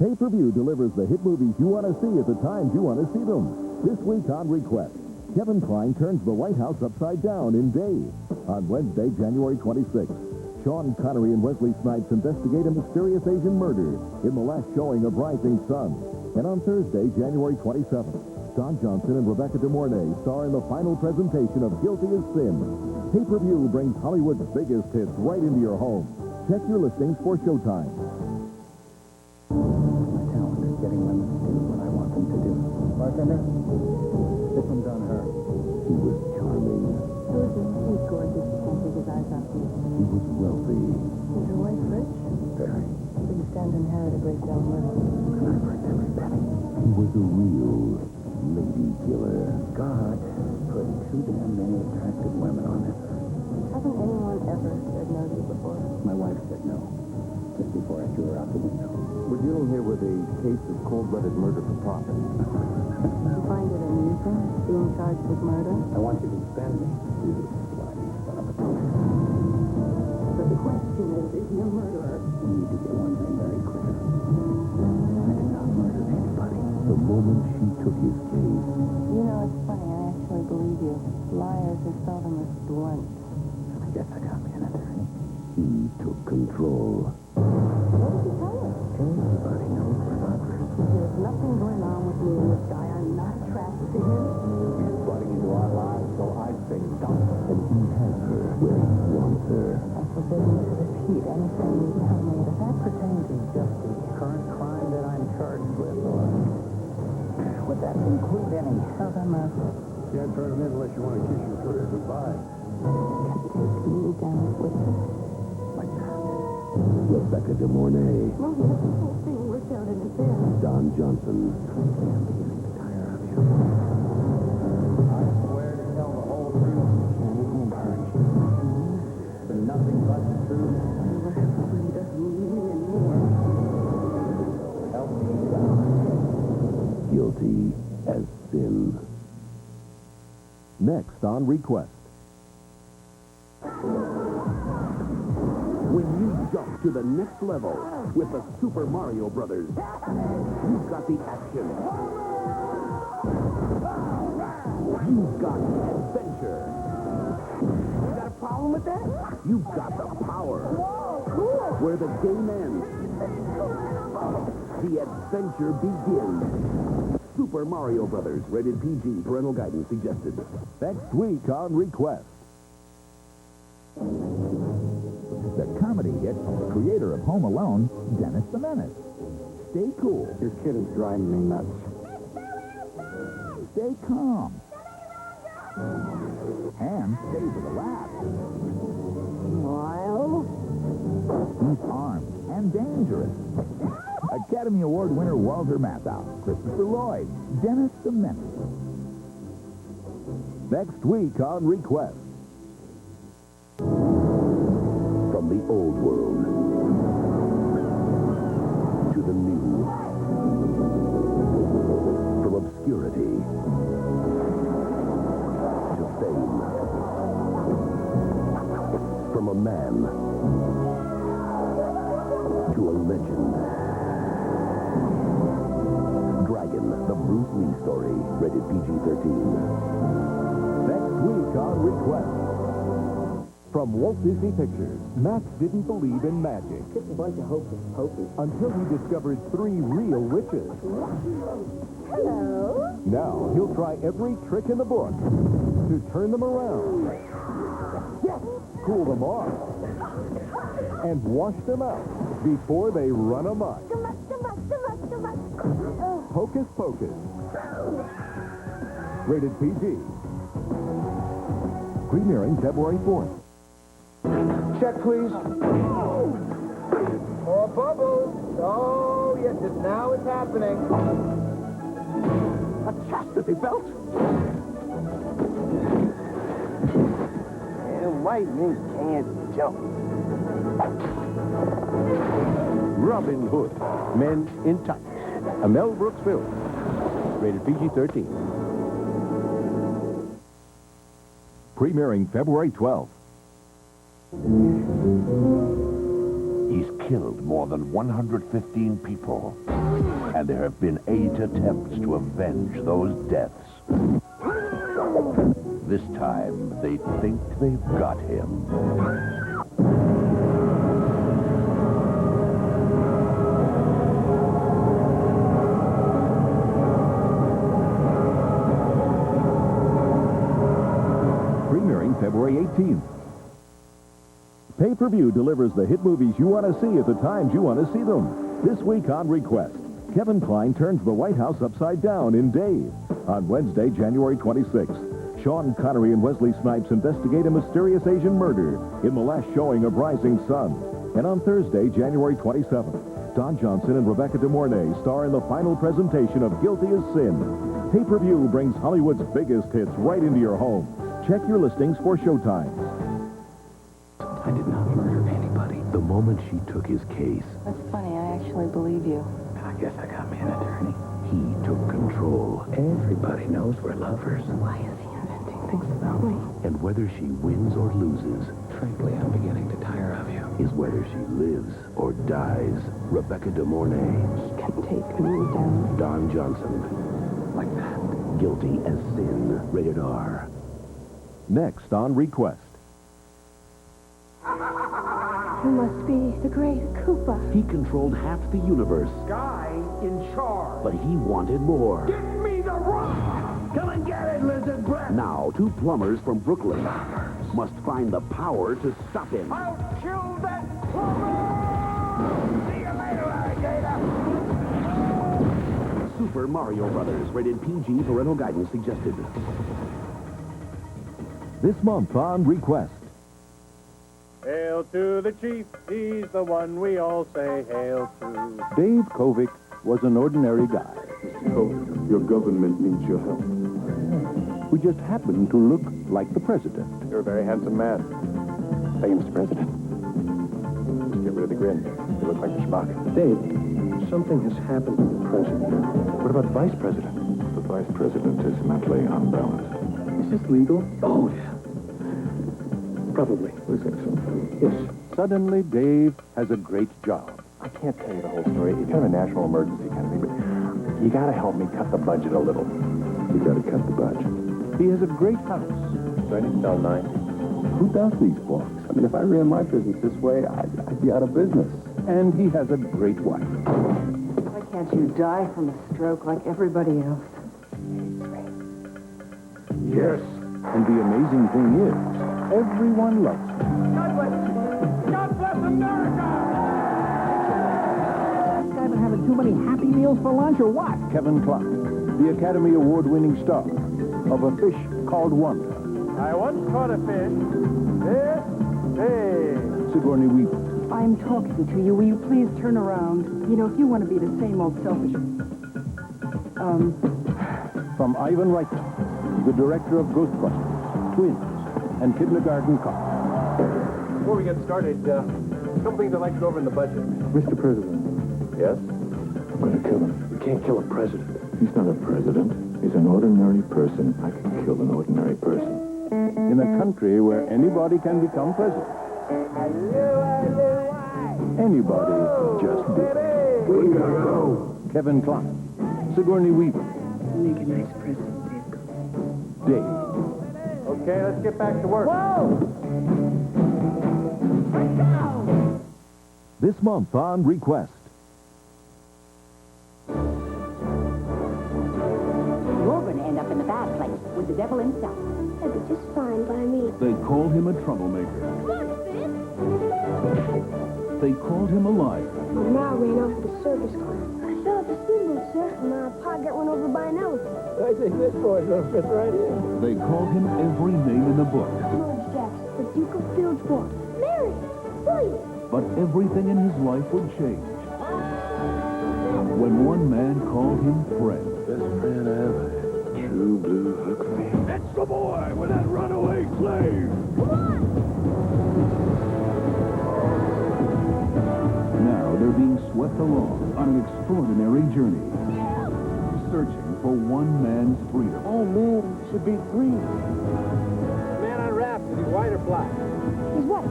Pay-per-view delivers the hit movies you want to see at the times you want to see them. This week on Request, Kevin Kline turns the White House upside down in Day. On Wednesday, January 26th, Sean Connery and Wesley Snipes investigate a mysterious Asian murder in the last showing of Rising Sun. And on Thursday, January 27th, Don Johnson and Rebecca De Mornay star in the final presentation of Guilty as Sin. Pay-per-view brings Hollywood's biggest hits right into your home. Check your listings for showtime. My talent is getting women to do what I want them to do. Bartender, this one's on her. She was charming. Susan, he's gorgeous. He can't take his eyes off you. She was wealthy. Is your wife rich? Very. So you stand to inherit a great deal of money. And I've earned every penny. She was a real lady killer. God put too damn many attractive women on this earth. Hasn't anyone ever said no to you before? My wife said no, just before I threw her out the window. We're dealing here with a case of cold-blooded murder for profit. You find it amusing, being charged with murder? I want you to defend me. You slimy son of a bitch. But the question is he a murderer? We need to get one thing very clear. I did not murder anybody. The moment she took his case, You know, it's funny. I actually believe you. Liars are seldom as blunt. I guess I got me an attorney. he took control. What did you tell her? Everybody knows we're lovers. There's nothing going on with me and this guy. I'm not attracted to him. He's butting into our lives, so I say dump. And he has her where he wants her. I'm forbidden to repeat anything you tell me. Does that pertain to just the current crime that I'm charged with, or would that include any? Tell them up. Can't turn them in unless you want to kiss your career goodbye. Take me down with you. Like that? Rebecca De Mornay, No, he has the whole thing worked out in his head. Don Johnson, I'm beginning to tire of you. I swear to tell the whole truth. And it won't hurt you. But nothing but the truth. He doesn't need me anymore. Help me God. guilty as sin. Next on Request. When you jump to the next level with the Super Mario Brothers, you've got the action. You've got adventure. You got a problem with that? You've got the power. Where the game ends, the adventure begins. Super Mario Brothers, rated PG, parental guidance suggested. Next week on Request. The comedy hit, creator of Home Alone, Dennis the Menace. Stay cool. Your kid is driving me nuts. Stay calm. And stay with the laugh. Smile. He's armed and dangerous. Academy Award winner Walter Matthau, Christopher Lloyd, Dennis the Menace. Next week on Request. From the old world to the new. From obscurity to fame. From a man to a legend. Dragon, the Bruce Lee story, rated PG-13. Next week on Request. From Walt Disney Pictures, Max didn't believe in magic Just a bunch of hocus pocus. until he discovered 3 real witches. Hello. Now he'll try every trick in the book to turn them around, cool them off, and wash them out before they run amok. Hocus Pocus. Rated PG. Premiering February 4th. Check, please. More bubbles. Oh, yes, now it's happening. A chastity belt? Lightning can't jump. Robin Hood, Men in Tights. A Mel Brooks film. Rated PG-13. Premiering February 12th. He's killed more than 115 people. And there have been 8 attempts to avenge those deaths. This time, they think they've got him. Premiering February 18th. Pay-per-view delivers the hit movies you want to see at the times you want to see them. This week on Request, Kevin Kline turns the White House upside down in Dave. On Wednesday, January 26th, Sean Connery and Wesley Snipes investigate a mysterious Asian murder in the last showing of Rising Sun. And on Thursday, January 27th, Don Johnson and Rebecca De Mornay star in the final presentation of Guilty as Sin. Pay-per-view brings Hollywood's biggest hits right into your home. Check your listings for showtimes. I did not murder anybody. The moment she took his case, That's funny. I actually believe you. I guess I got me an attorney. he took control. Everybody knows we're lovers. Why is he inventing things about me? And whether she wins or loses Frankly, I'm beginning to tire of you. is whether she lives or dies. Rebecca De Mornay, He can take me down. Don Johnson, Like that. Guilty as Sin, rated R. Next on Request. You must be the great Koopa. He controlled half the universe, Guy in charge. but he wanted more. Give me the rock. Come and get it, lizard breath. Now, 2 plumbers from Brooklyn must find the power to stop him. I'll kill that plumber. See you later, alligator. Super Mario Brothers, rated PG, parental guidance suggested. This month on Request. Hail to the chief, he's the one we all say hail to. Dave Kovic was an ordinary guy Your government needs your help. who just happened to look like the president. You're a very handsome man. Thank you, Mr. President. Just get rid of the grin. You look like a schmuck. Dave, something has happened to the president. What about the vice president? The vice president is mentally unbalanced. Is this legal? Oh, yeah. Probably. We think so. Yes. Suddenly, Dave has a great job. I can't tell you the whole story. It's kind of a national emergency kind of thing, but you got to help me cut the budget a little. You got to cut the budget. He has a great house. Starting to sound nice. Who does these books? I mean, if I ran my business this way, I'd be out of business. And he has a great wife. Why can't you die from a stroke like everybody else? Yes. And the amazing thing is, everyone loves him. God bless America. I've been having too many Happy Meals for lunch or what? Kevin Kline, the Academy Award-winning star of A Fish Called Wanda. I once caught a fish this big. Sigourney Weaver, I'm talking to you. Will you please turn around? You know, if you want to be the same old selfish... from Ivan Reitman, the director of Ghostbusters, Twins, and Kindergarten Cop. Before we get started, some things I'd like to go over in the budget. Mr. President. Yes? I'm going to kill him. You can't kill a president. He's not a president. He's an ordinary person. I can kill an ordinary person. In a country where anybody can become president. Anybody just did. We gotta go. Kevin Kline, Sigourney Weaver, Make a nice present, Dave. Okay, let's get back to work. This month on Request. You're going to end up in the bad place with the devil himself. That'd be just fine by me. They called him a troublemaker. Look, Finn! They called him a liar. My ma ran off with a circus clown. I fell off a steamboat, sir, and my pa got run over by an elephant. I think this boy's gonna fit right in. They called him every name in the book. George Jackson, the Duke of Fieldsport, Mary, William. But everything in his life would change when one man called him friend. Best friend I ever had. True blue Huck Finn. That's the boy with that runaway slave. Now they're being swept along on an extraordinary journey, searching for one man's freedom. All men should be free. Man on raft, is he white or black? He's what?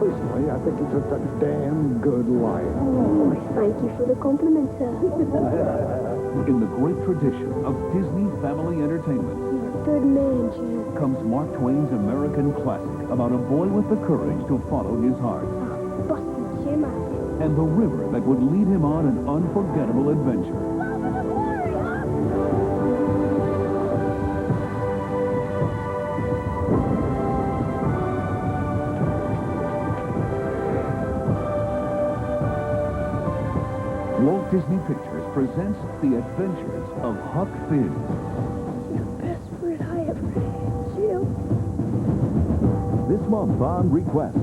Personally, I think he's just a damn good liar. Oh, thank you for the compliment, sir. In the great tradition of Disney family entertainment You're a good man, Jim. comes Mark Twain's American classic about a boy with the courage to follow his heart Busted Jim out. and the river that would lead him on an unforgettable adventure. Walt Disney Pictures presents The Adventures of Huck Finn. You're the best friend I ever had, Jim. This month on Request.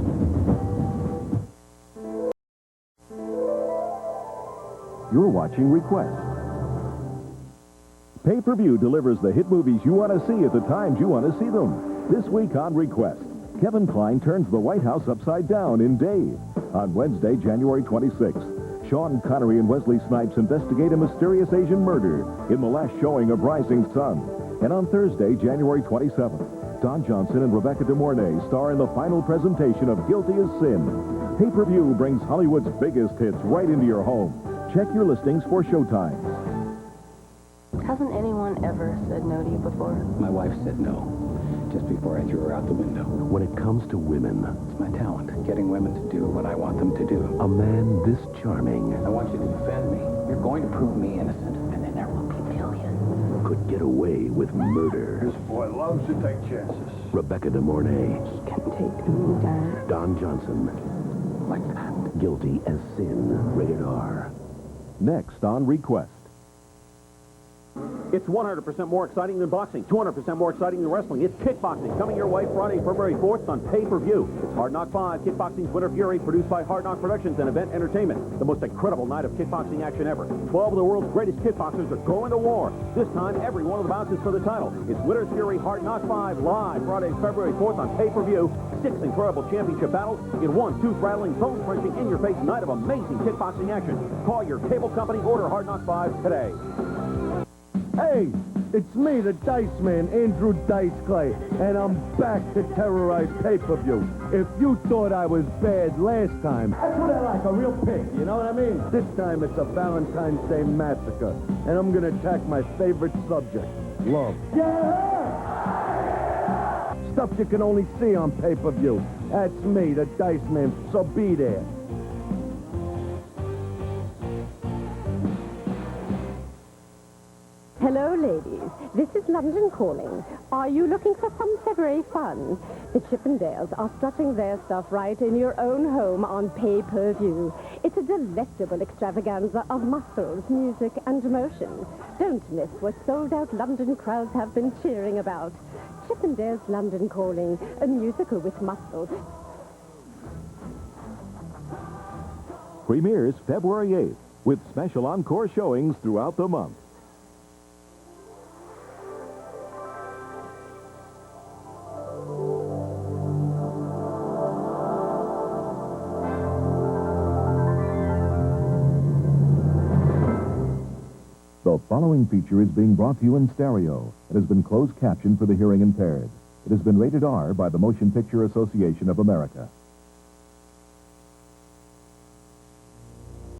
You're watching Request. Pay-per-view delivers the hit movies you want to see at the times you want to see them. This week on Request, Kevin Kline turns the White House upside down in Dave. On Wednesday, January 26th, Sean Connery and Wesley Snipes investigate a mysterious Asian murder in the last showing of Rising Sun. And on Thursday, January 27th, Don Johnson and Rebecca De Mornay star in the final presentation of Guilty as Sin. Pay-per-view brings Hollywood's biggest hits right into your home. Check your listings for showtimes. Hasn't anyone ever said no to you before? My wife said no, just before I threw her out the window. When it comes to women, It's my talent, getting women to do what I want them to do. a man this charming I want you to defend me. You're going to prove me innocent, and then there will be millions. could get away with murder. This boy loves to take chances. Rebecca De Mornay, He can take me down. Don Johnson, Like that. Guilty as Sin, rated R. Next on Request. It's 100% more exciting than boxing, 200% more exciting than wrestling. It's kickboxing, coming your way Friday, February 4th on pay-per-view. It's Hard Knock 5, Kickboxing's Winter Fury, produced by Hard Knock Productions and Event Entertainment. The most incredible night of kickboxing action ever. 12 of the world's greatest kickboxers are going to war. This time, every one of the bouts is for the title. It's Winter Fury, Hard Knock 5, live Friday, February 4th on pay-per-view. 6 incredible championship battles in one tooth-rattling, bone-crunching, in-your-face night of amazing kickboxing action. Call your cable company, order Hard Knock 5 today. Hey, it's me, the Dice Man, Andrew Dice Clay, and I'm back to terrorize pay-per-view. If you thought I was bad last time, that's what I like, a real pig, you know what I mean? This time it's a Valentine's Day massacre, and I'm gonna attack my favorite subject, love. Yeah! Stuff you can only see on pay-per-view. That's me, the Dice Man, so be there. Hello, ladies. This is London Calling. Are you looking for some February fun? The Chippendales are strutting their stuff right in your own home on pay-per-view. It's a delectable extravaganza of muscles, music, and motion. Don't miss what sold-out London crowds have been cheering about. Chippendales London Calling, a musical with muscles. Premieres February 8th with special encore showings throughout the month. The following feature is being brought to you in stereo. It has been closed captioned for the hearing impaired. It has been rated R by the Motion Picture Association of America.